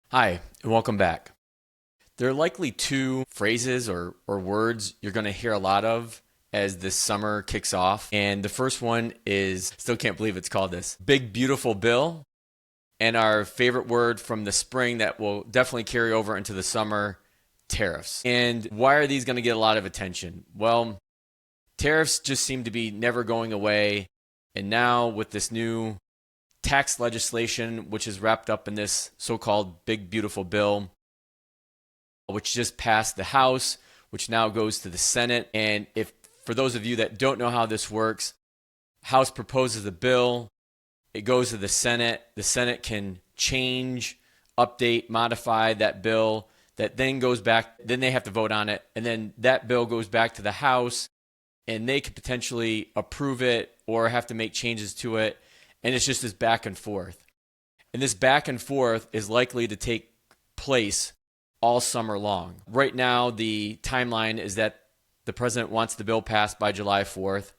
Hi, and welcome back. There are likely two phrases or words you're going to hear a lot of as this summer kicks off. And the first one is, still can't believe it's called this, big beautiful bill. And our favorite word from the spring that will definitely carry over into the summer, tariffs. And why are these going to get a lot of attention? Well, tariffs just seem to be never going away. And now with this new tax legislation, which is wrapped up in this so-called big beautiful bill, which just passed the House, which now goes to the Senate. And if for those of you that don't know how this works, House proposes a bill, it goes to the Senate can change, update, modify that bill, that then goes back, then they have to vote on it, and then that bill goes back to the House, and they could potentially approve it or have to make changes to it, and it's just this back and forth. And this back and forth is likely to take place all summer long. Right now, the timeline is that the president wants the bill passed by July 4th,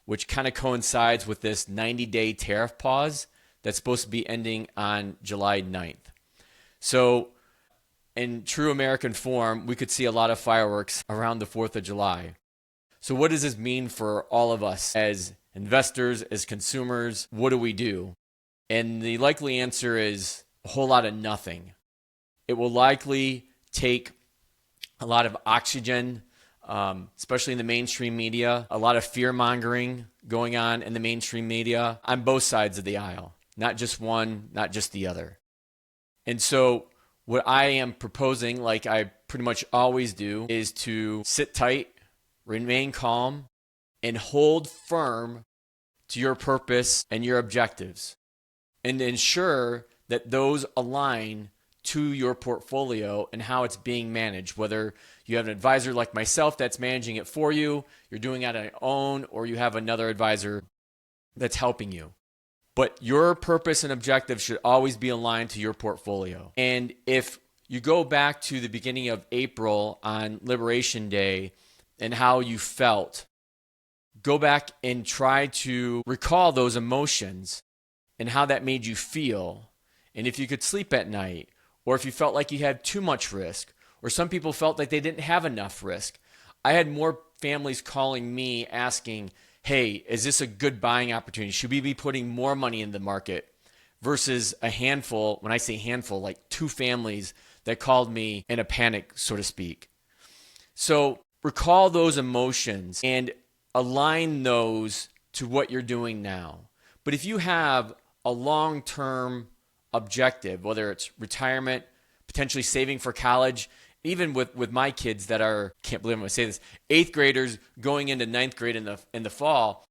which kind of coincides with this 90-day tariff pause that's supposed to be ending on July 9th. So in true American form, we could see a lot of fireworks around the 4th of July. So what does this mean for all of us as investors, as consumers? What do we do? And the likely answer is a whole lot of nothing. It will likely take a lot of oxygen, especially in the mainstream media, a lot of fear mongering going on in the mainstream media on both sides of the aisle, not just one, not just the other. And so what I am proposing, like I pretty much always do, is to sit tight, remain calm, and hold firm to your purpose and your objectives, and ensure that those align to your portfolio and how it's being managed. Whether you have an advisor like myself that's managing it for you, you're doing it on your own, or you have another advisor that's helping you. But your purpose and objective should always be aligned to your portfolio. And if you go back to the beginning of April on Liberation Day and how you felt, go back and try to recall those emotions and how that made you feel. And if you could sleep at night, or if you felt like you had too much risk, or some people felt like they didn't have enough risk. I had more families calling me asking, hey, is this a good buying opportunity? Should we be putting more money in the market? Versus a handful, when I say handful, like two families that called me in a panic, so to speak. So recall those emotions and align those to what you're doing now. But if you have a long-term objective, whether it's retirement, potentially saving for college, even with my kids that are, can't believe I'm going to say this, 8th graders going into 9th grade in the fall,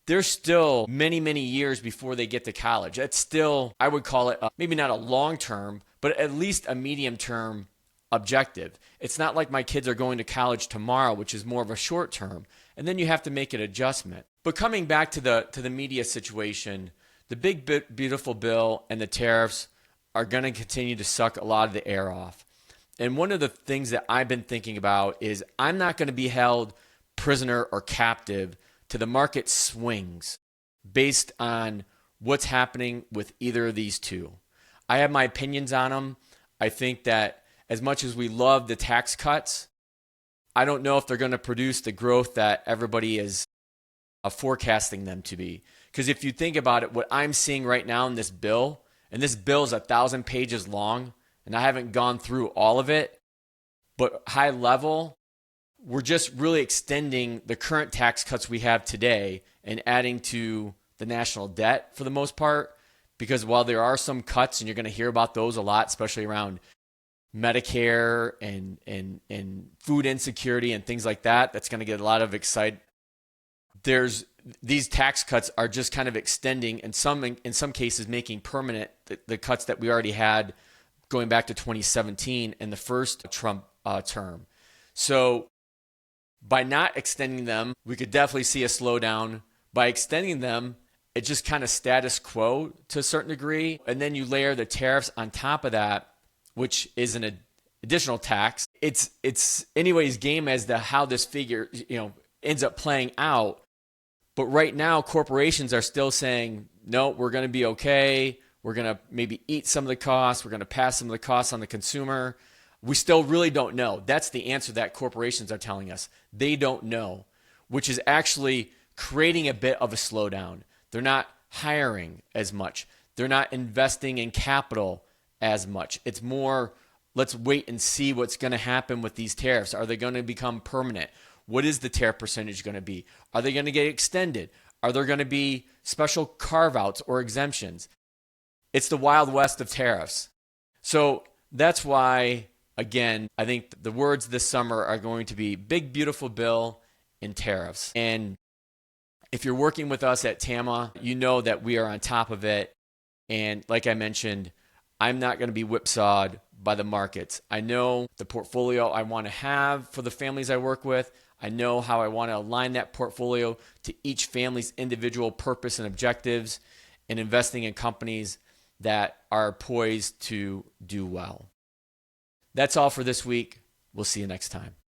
there's still many, many years before they get to college. That's still, I would call it maybe not a long-term, but at least a medium-term objective. It's not like my kids are going to college tomorrow, which is more of a short term, and then you have to make an adjustment. But coming back to the media situation, the big beautiful bill and the tariffs are going to continue to suck a lot of the air off. And one of the things that I've been thinking about is I'm not going to be held prisoner or captive to the market swings based on what's happening with either of these two. I have my opinions on them. I think that as much as we love the tax cuts, I don't know if they're going to produce the growth that everybody is forecasting them to be. Because if you think about it, what I'm seeing right now in this bill, and this bill is 1,000 pages long, and I haven't gone through all of it, but high level, we're just really extending the current tax cuts we have today and adding to the national debt for the most part. Because while there are some cuts, and you're going to hear about those a lot, especially around Medicare and food insecurity and things like that, that's going to get a lot of excitement. These tax cuts are just kind of extending, in some cases making permanent the cuts that we already had going back to 2017 in the first Trump term. So by not extending them, we could definitely see a slowdown. By extending them, it's just kind of status quo to a certain degree. And then you layer the tariffs on top of that, which is an additional tax. It's anybody's game as to how this figure, ends up playing out. But right now, corporations are still saying, no, we're going to be okay. We're going to maybe eat some of the costs. We're going to pass some of the costs on the consumer. We still really don't know. That's the answer that corporations are telling us. They don't know, which is actually creating a bit of a slowdown. They're not hiring as much. They're not investing in capital as much. It's more, let's wait and see what's going to happen with these tariffs. Are they going to become permanent? What is the tariff percentage going to be? Are they going to get extended? Are there going to be special carve-outs or exemptions? It's the Wild West of tariffs. So that's why, again, I think the words this summer are going to be big, beautiful bill and tariffs. And if you're working with us at TAMMA, you know that we are on top of it. And like I mentioned, I'm not going to be whipsawed by the markets. I know the portfolio I want to have for the families I work with. I know how I want to align that portfolio to each family's individual purpose and objectives, and investing in companies that are poised to do well. That's all for this week. We'll see you next time.